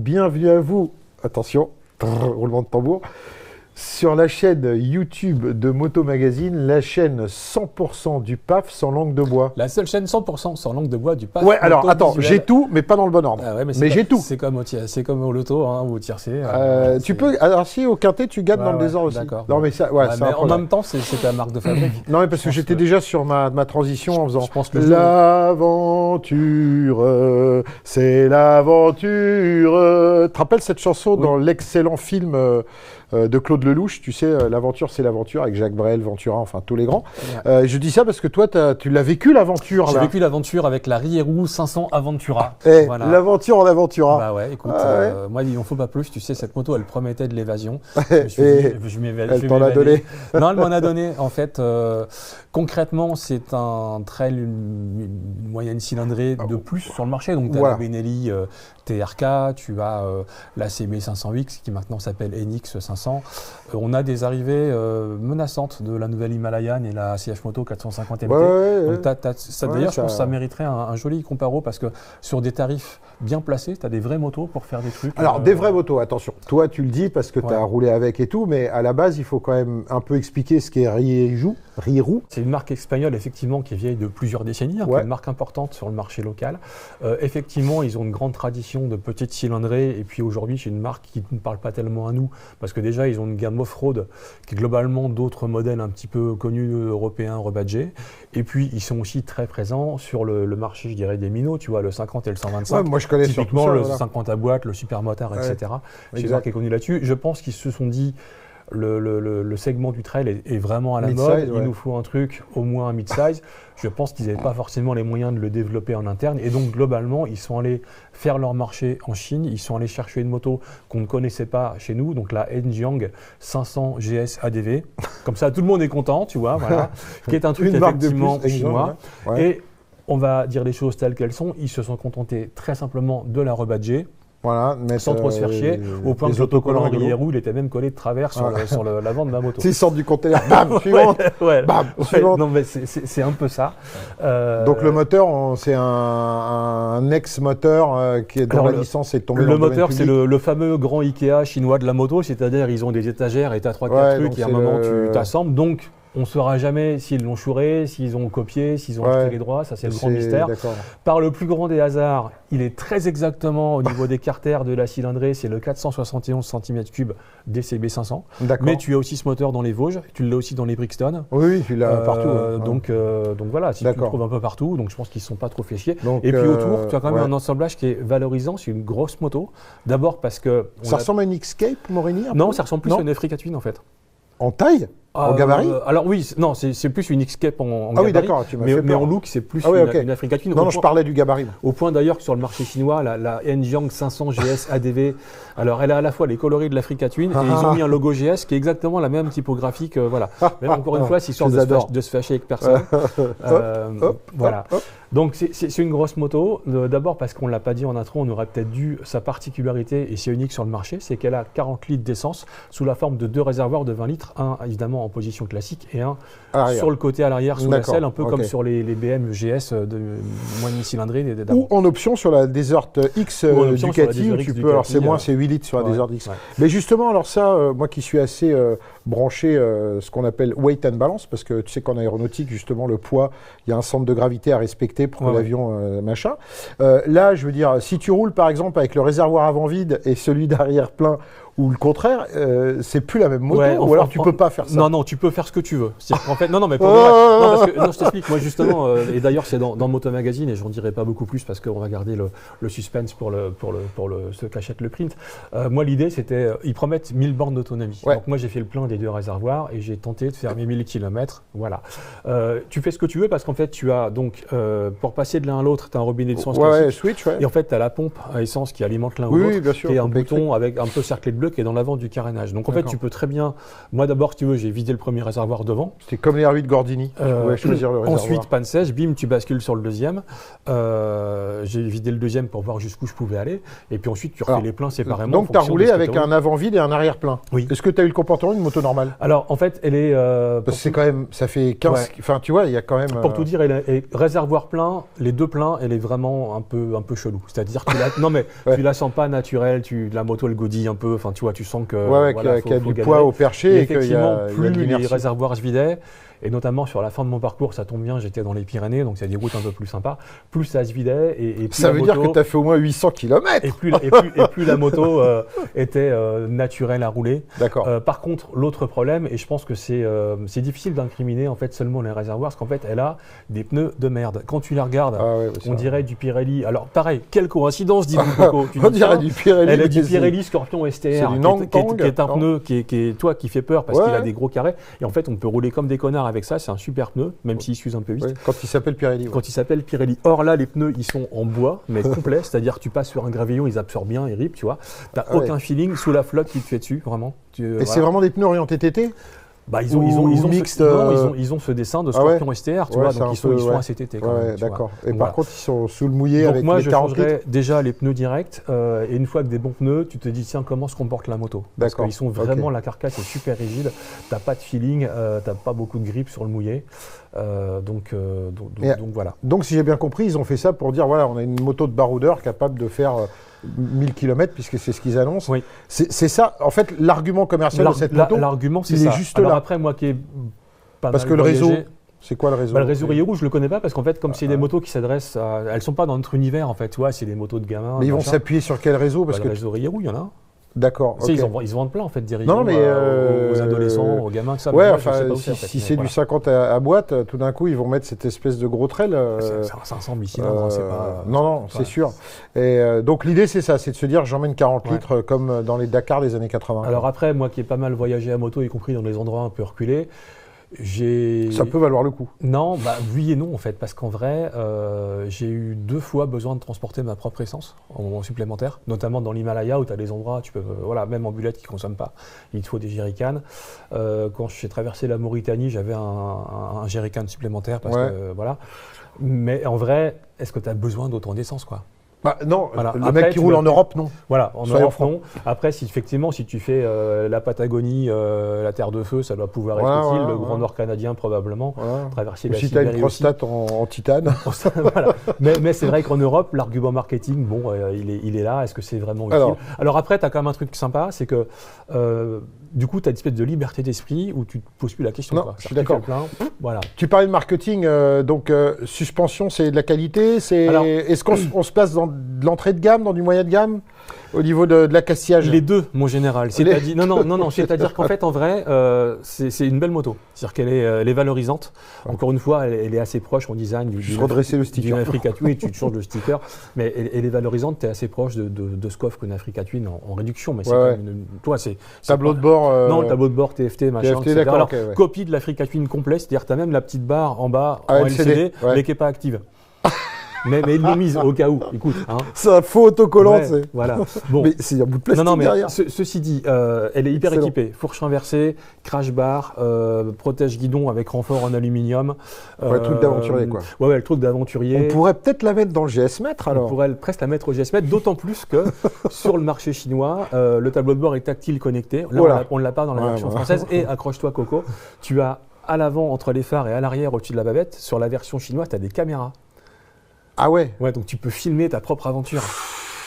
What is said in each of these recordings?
bienvenue à vous. Attention, roulement de tambour. Sur la chaîne YouTube de Moto Magazine, la chaîne 100% du PAF sans langue de bois. La seule chaîne 100% sans langue de bois du PAF. Ouais, alors attends, j'ai tout, mais pas dans le bon ordre. Ah ouais, mais j'ai tout. C'est comme au loto hein, ou au tiercé. Tu peux, alors si au quintet, tu gagnes dans le désordre aussi. D'accord. Non, mais ça, ouais, mais en même temps, c'est ta marque de fabrique. Non, mais parce que j'étais déjà sur ma transition en faisant je pense que l'aventure, c'est l'aventure. Tu te rappelles cette chanson dans l'excellent film de Claude Lelouch, tu sais, l'aventure, c'est l'aventure, avec Jacques Brel, Ventura, enfin tous les grands. Ouais. Je dis ça parce que toi, tu l'as vécu l'aventure. J'ai vécu l'aventure avec la Rierou 500 Aventura. Voilà. L'aventure en Aventura. Bah ouais, écoute, moi, il n'en faut pas plus. Tu sais, cette moto, elle promettait de l'évasion. Elle t'en a donné. Non, elle m'en a donné. En fait, concrètement, c'est un trail, une moyenne cylindrée de plus sur le marché. Donc, tu as la Benelli TRK, tu as la CB 500X qui maintenant s'appelle NX 500. On a des arrivées menaçantes de la nouvelle Himalayan et la CF Moto 450 MT. Donc d'ailleurs, je pense que ça mériterait un joli comparo parce que sur des tarifs bien placés, tu as des vraies motos pour faire des trucs. Alors, des vraies motos, attention. Toi, tu le dis parce que tu as roulé avec et tout, mais à la base, il faut quand même un peu expliquer ce qu'est Rierou. C'est une marque espagnole, effectivement, qui est vieille de plusieurs décennies, une marque importante sur le marché local. Effectivement, ils ont une grande tradition de petites cylindrées et puis aujourd'hui, c'est une marque qui ne parle pas tellement à nous parce que déjà, ils ont une gamme off-road qui est globalement d'autres modèles un petit peu connus européens, rebadgés. Et puis, ils sont aussi très présents sur le marché, je dirais, des minots, tu vois, le 50 et le 125. Ouais, moi, je connais typiquement le 50 à boîte, le supermotard, etc. C'est une marque qui est connue là-dessus. Je pense qu'ils se sont dit, le segment du trail est vraiment à la mode. Il nous faut un truc, au moins un mid-size. Je pense qu'ils n'avaient pas forcément les moyens de le développer en interne. Et donc, globalement, ils sont allés faire leur marché en Chine. Ils sont allés chercher une moto qu'on ne connaissait pas chez nous, donc la Enjiang 500 GS ADV. Comme ça, tout le monde est content, tu vois, voilà. Qui est un truc effectivement chinois. Et on va dire les choses telles qu'elles sont. Ils se sont contentés très simplement de la rebadger. Voilà, sans trop se faire chier, au point que l'autocollant Rierou, il était même collé de travers sur l'avant de ma moto. S'ils sortent du conteneur, bam, suivante, bam, suivante. Non mais c'est un peu ça. Donc le moteur, c'est un ex-moteur qui est dans la licence est tombé dans le moteur, c'est le fameux grand Ikea chinois de la moto, c'est-à-dire ils ont des étagères et tu as 3-4 trucs et à un moment tu t'assembles. Donc on ne saura jamais s'ils l'ont chouré, s'ils ont copié, s'ils ont acheté les droits, ça c'est le grand mystère. Par le plus grand des hasards, il est très exactement au niveau des carters de la cylindrée, c'est le 471 cm3 DCB 500. Mais tu as aussi ce moteur dans les Vosges, tu l'as aussi dans les Brixton. Oui, tu l'as partout. Donc voilà, tu le trouves un peu partout, donc je pense qu'ils ne se sont pas trop fait chier. Et puis autour, tu as quand même un assemblage qui est valorisant, c'est une grosse moto. D'abord parce que… Ça ressemble à une Escape, Morini? Non, ça ressemble plus à une Africa Twin en fait. En taille? En gabarit? Alors oui, non, c'est plus une X-Cape en gabarit. Ah oui, d'accord, tu m'as fait peur. Mais en look, c'est plus une Africa Twin. Non, je parlais du gabarit. Au point d'ailleurs que sur le marché chinois, la Enjiang 500 GS ADV, alors elle a à la fois les coloris de l'Africa Twin et ils ont mis un logo GS qui est exactement la même typographique. Voilà. Mais encore une fois, c'est histoire de se fâcher avec personne. Voilà. Donc c'est une grosse moto. D'abord parce qu'on ne l'a pas dit en intro, on aurait peut-être dû sa particularité, et c'est unique sur le marché, c'est qu'elle a 40 litres d'essence sous la forme de deux réservoirs de 20 litres, un évidemment en position classique et un sur le côté à l'arrière sous la selle, un peu comme sur les BM GS de moyenne cylindrée. Ou en option sur la Desert X Ducati, où tu peux, alors c'est moins, c'est 8 litres sur la Desert X. Mais justement, alors ça, moi qui suis assez branché, ce qu'on appelle weight and balance, parce que tu sais qu'en aéronautique, justement, le poids, il y a un centre de gravité à respecter pour que l'avion machin. Là, je veux dire, si tu roules par exemple avec le réservoir avant vide et celui d'arrière plein, ou le contraire, c'est plus la même moto, ou alors tu peux pas faire ça. Non, tu peux faire ce que tu veux. En fait, non, mais pour non, parce que, je t'explique, moi justement, et d'ailleurs c'est dans Moto Magazine, et j'en dirai pas beaucoup plus parce qu'on va garder le suspense pour ceux qui achètent le print. Moi l'idée c'était, ils promettent 1000 bornes d'autonomie. Donc moi j'ai fait le plein des deux réservoirs et j'ai tenté de faire mes 1000 km. Voilà. Tu fais ce que tu veux parce qu'en fait tu as donc, pour passer de l'un à l'autre, tu as un robinet d'essence classique. Switch, et en fait tu as la pompe à essence qui alimente l'un ou l'autre, et un bouton avec un peu cerclé de bleu bleu qui est dans l'avant du carénage. Donc en fait, tu peux très bien... Moi d'abord, si tu veux, j'ai vidé le premier réservoir devant. C'était comme les R8 Gordini, tu pouvais choisir le réservoir. Ensuite, panne sèche, bim, tu bascules sur le deuxième. J'ai vidé le deuxième pour voir jusqu'où je pouvais aller. Et puis ensuite, tu refais les pleins séparément. Donc tu as roulé avec un avant vide et un arrière plein. Oui. Est-ce que tu as eu le comportement d'une moto normale? Alors en fait, elle est... Parce que c'est quand même... Ça fait 15... Enfin, tu vois, il y a quand même... Pour tout dire, elle est réservoir plein, les deux pleins, elle est vraiment un peu chelou. C'est-à-dire que tu la sens pas naturelle, la moto elle godille un peu, enfin tu vois, tu sens que qu'il y a du poids au perché et qu'il y a plus les réservoirs se vidaient, et notamment sur la fin de mon parcours, ça tombe bien, j'étais dans les Pyrénées, donc c'est des routes un peu plus sympas, plus ça se vidait et plus ça veut dire que tu as fait au moins 800 km et plus la moto était naturelle à rouler. D'accord. Par contre, l'autre problème, et je pense que c'est difficile d'incriminer en fait seulement les réservoirs, parce qu'en fait elle a des pneus de merde. Quand tu la regardes, on dirait du Pirelli. Alors pareil, quelle coïncidence, dis-vous Coco. On dirait du Pirelli. Elle a du Pirelli Scorpion STR, qui est un pneu qui fait peur parce qu'il a des gros carrés. Et en fait, on peut rouler comme des connards avec ça. C'est un super pneu, même s'il s'use un peu vite. Quand il s'appelle Pirelli. Quand il s'appelle Pirelli. Or là, les pneus, ils sont en bois, mais complets. C'est-à-dire que tu passes sur un gravillon, ils absorbent bien, ils ripent, tu vois. Tu n'as aucun feeling sous la flotte qui te fait dessus, vraiment. Et c'est vraiment des pneus orientés TT? Ils ont ce dessin de Scorpion STR, tu vois, donc ils sont assez TT quand même. D'accord. Et par contre, ils sont sous le mouillé donc avec moi, les 40 litres. je changerais déjà les pneus directs, et une fois que des bons pneus, tu te dis, tiens, comment se comporte la moto? Parce qu'ils sont vraiment, la carcasse est super rigide, t'as pas de feeling, t'as pas beaucoup de grip sur le mouillé, donc voilà. Donc si j'ai bien compris, ils ont fait ça pour dire, voilà, on a une moto de baroudeur capable de faire 1000 km, puisque c'est ce qu'ils annoncent. Oui. C'est ça, en fait, l'argument commercial de cette moto. L'argument, c'est ça. Juste là. Après, moi qui ai pas parce mal que le voyagé, réseau, c'est quoi le réseau? Le réseau Rio Rouge, je le connais pas parce qu'en fait, comme c'est des motos qui s'adressent à... Elles sont pas dans notre univers, en fait, tu vois, c'est des motos de gamins. Mais ils vont s'appuyer sur quel réseau? Parce que le réseau Rio Rouge, il y en a. D'accord. Okay. Ils vendent plein en fait des Rio aux adolescents, aux gamins, ça. Ouais, enfin, si c'est du 50 à boîte, tout d'un coup, ils vont mettre cette espèce de gros trail. C'est un 500 bicylindres, c'est pas... Non, c'est sûr. Et donc l'idée, c'est ça, c'est de se dire, j'emmène 40 litres comme dans les Dakar des années 80. Alors après, moi qui ai pas mal voyagé à moto, y compris dans des endroits un peu reculés, ça peut valoir le coup. Non, oui et non en fait, parce qu'en vrai, j'ai eu 2 fois besoin de transporter ma propre essence en supplémentaire, notamment dans l'Himalaya où tu as des endroits, tu peux, même en bullet qui ne consomment pas, il te faut des jerrycans. Quand j'ai traversé la Mauritanie, j'avais un jerrycan supplémentaire parce que voilà. Mais en vrai, est-ce que tu as besoin d'autant d'essence quoi? Non, le mec qui roule en Europe, non. Voilà, en Europe, non. Après, si tu fais la Patagonie, la Terre de Feu, ça doit pouvoir être utile. Le Grand Nord canadien, probablement. Traverser la Sibérie. Si tu as une prostate en titane. Voilà. Mais c'est vrai qu'en Europe, l'argument marketing, il est là. Est-ce que c'est vraiment utile? Alors après, tu as quand même un truc sympa, c'est que du coup, tu as une espèce de liberté d'esprit où tu ne te poses plus la question. Non, je suis d'accord. Voilà. Tu parlais de marketing, donc suspension, c'est de la qualité. Est-ce qu'on se place dans de l'entrée de gamme, dans du moyen de gamme, au niveau de l'accastillage? Les deux, mon général. Non, c'est-à-dire qu'en fait, en vrai, c'est une belle moto. C'est-à-dire qu'elle est valorisante. Encore une fois, elle est assez proche en design redresser le sticker. Africa Twin, tu changes le sticker, mais elle est valorisante. Tu es assez proche de ce qu'offre une Africa Twin en réduction. Mais toi, c'est tableau de bord. Non, le tableau de bord TFT, machin. TFT, d'accord. Alors, copie de l'Africa Twin complet, c'est-à-dire que tu as même la petite barre en bas en LCD, mais qui n'est pas active. Mais ils l'ont mise au cas où, écoute. Hein. C'est un faux autocollant, voilà. Bon. Mais c'est un bout de plastique derrière. Ceci dit, elle est hyper équipée. Fourche renversée, crash bar, protège guidon avec renfort en aluminium. Le truc d'aventurier, quoi. Ouais, le truc d'aventurier. On pourrait peut-être la mettre dans le GS Mètre, alors. On pourrait presque la mettre au GS Mètre, d'autant plus que sur le marché chinois, le tableau de bord est tactile connecté. Là, on ne l'a pas dans la version française. Et accroche-toi, Coco, tu as à l'avant, entre les phares, et à l'arrière, au-dessus de la bavette, sur la version chinoise, tu as des caméras. Ah ouais? Ouais, donc tu peux filmer ta propre aventure.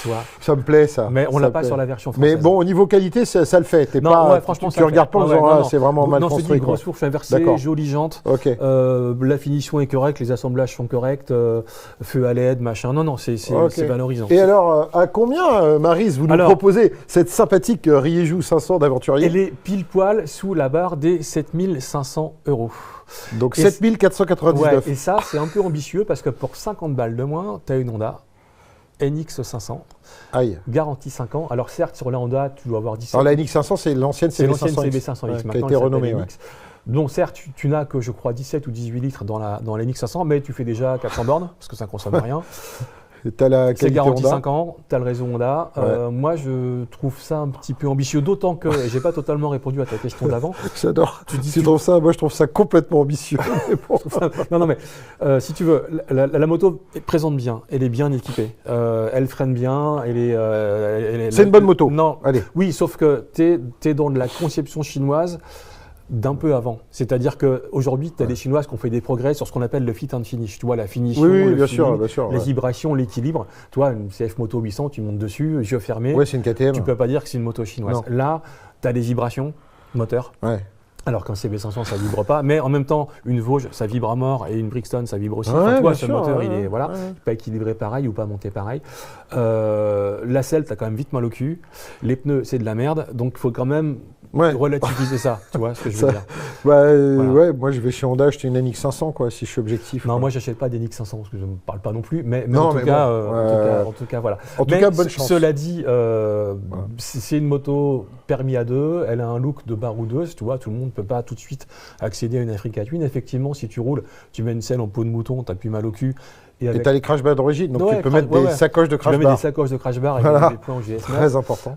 Tu vois. Ça me plaît, ça. Mais on l'a pas sur la version française. Mais bon, au niveau qualité, ça le fait. Franchement, tu regardes pas en disant, c'est vraiment mal construit. Non, c'est grosse fourche inversée, jolie jante. La finition est correcte, les assemblages sont corrects, feu à LED, machin. Non, c'est valorisant. Et alors, à combien, Maryse, vous nous proposez cette sympathique Rieju 500 d'aventurier? Elle est pile poil sous la barre des 7500 €. Donc 7499. Ouais, et ça, c'est un peu ambitieux parce que pour 50 balles de moins, tu as une Honda NX 500. Aïe. Garantie 5 ans. Alors certes, sur la Honda, tu dois avoir 17. Alors la NX 500, c'est l'ancienne CB500X qui a été renommée. Donc certes, tu n'as que, je crois, 17 ou 18 litres dans la NX 500, mais tu fais déjà 400 bornes, parce que ça ne consomme rien. T'as la qualité c'est garanti Honda. 5 ans, tu as le réseau Honda. Moi, je trouve ça un petit peu ambitieux, d'autant que j'ai pas totalement répondu à ta question d'avant. J'adore. Tu trouves ça, moi je trouve ça complètement ambitieux. Non, mais si tu veux, la moto présente bien, elle est bien équipée, elle freine bien, c'est une bonne moto. Non, allez. Oui, sauf que tu es dans de la conception chinoise d'un peu avant. C'est-à-dire qu'aujourd'hui, tu as des Chinoises qui ont fait des progrès sur ce qu'on appelle le fit and finish. Tu vois, la finition, bien sûr, les vibrations, l'équilibre. Toi, une CF Moto 800, tu montes dessus, yeux fermés. Oui, c'est une KTM. Tu ne peux pas dire que c'est une moto chinoise. Non. Là, tu as des vibrations moteur. Ouais. Alors qu'un CB500, ça ne vibre pas. Mais en même temps, une Vosges, ça vibre à mort et une Brixton, ça vibre aussi. Enfin, toi, ce moteur, il est pas équilibré pareil ou pas monté pareil. La selle, tu as quand même vite mal au cul. Les pneus, c'est de la merde. Donc, il faut quand même relativiser ça. Tu vois ce que je veux dire? Ouais, moi, je vais chez Honda acheter une NX500, quoi, si je suis objectif. Non, moi, j'achète pas des NX500 parce que je ne parle pas non plus. Mais en tout cas, voilà. En tout cas, bonne chance. Cela dit, c'est une moto permis à deux. Elle a un look de baroudeuse. Tu vois, tout le monde ne peut pas tout de suite accéder à une Africa Twin. Effectivement, si tu roules, tu mets une selle en peau de mouton, tu n'as plus mal au cul. Et tu as les crash bars d'origine, donc tu peux mettre des sacoches de crash bar. Tu peux mettre des sacoches de crash bar avec des points GS9. Très important.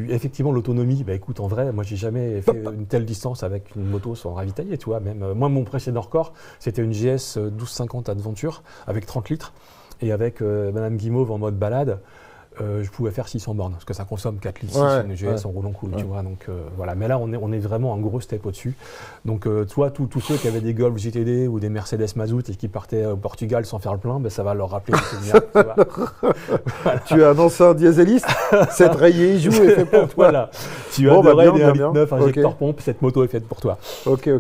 Effectivement, l'autonomie, écoute, en vrai, moi, j'ai jamais fait une telle distance avec une moto sans ravitailler, tu vois. Même, moi, mon précédent record, c'était une GS 1250 Adventure avec 30 litres et avec Madame Guimauve en mode balade. Je pouvais faire 600 bornes, parce que ça consomme 4 litres, une GS en roulant cool, tu vois. Donc voilà, mais là, on est vraiment un gros step au-dessus. Donc toi, tous ceux qui avaient des Golf GTD ou des Mercedes Mazout et qui partaient au Portugal sans faire le plein, ça va leur rappeler des souvenirs. Voilà. Tu es un ancien dieseliste, cette rayée, il joue et fait pour toi. Voilà, tu adorais des 1,9 injecteur pompe, cette moto est faite pour toi.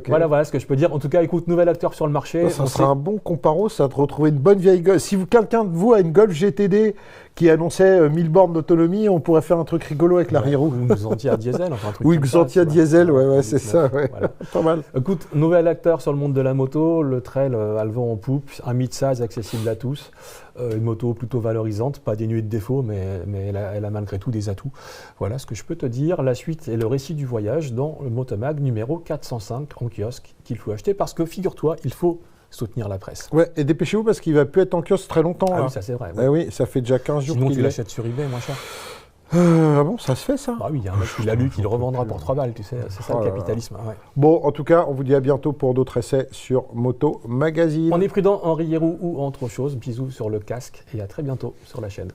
Voilà ce que je peux dire. En tout cas, écoute, nouvel acteur sur le marché. Ça sera un bon comparo, ça va te retrouver une bonne vieille Golf. Si quelqu'un de vous a une Golf GTD qui annonçait 1000 bornes d'autonomie, on pourrait faire un truc rigolo avec l'arrière-roue. Ou une Xantia diesel, enfin un truc. Ou une Xantia diesel, c'est ça, voilà. Pas mal. Écoute, nouvel acteur sur le monde de la moto, le trail a le vent en poupe, un mid-size accessible à tous, une moto plutôt valorisante, pas dénuée de défauts, mais elle a malgré tout des atouts. Voilà ce que je peux te dire. La suite est le récit du voyage dans le Motomag numéro 405 en kiosque qu'il faut acheter parce que, figure-toi, il faut soutenir la presse. Ouais, et dépêchez-vous parce qu'il ne va plus être en kiosque très longtemps. Ah oui, ça c'est vrai. Ouais. Oui, ça fait déjà 15 jours. Sinon, tu l'achètes sur eBay, moins cher. Ah bon, ça se fait ça? Ah oui, il y a un mec qui l'a lu, qui le revendra pour 3 balles, tu sais, c'est ça le capitalisme. Ouais. Bon, en tout cas, on vous dit à bientôt pour d'autres essais sur Moto Magazine. On est prudent, Henri Hierou ou entre autres choses. Bisous sur le casque et à très bientôt sur la chaîne.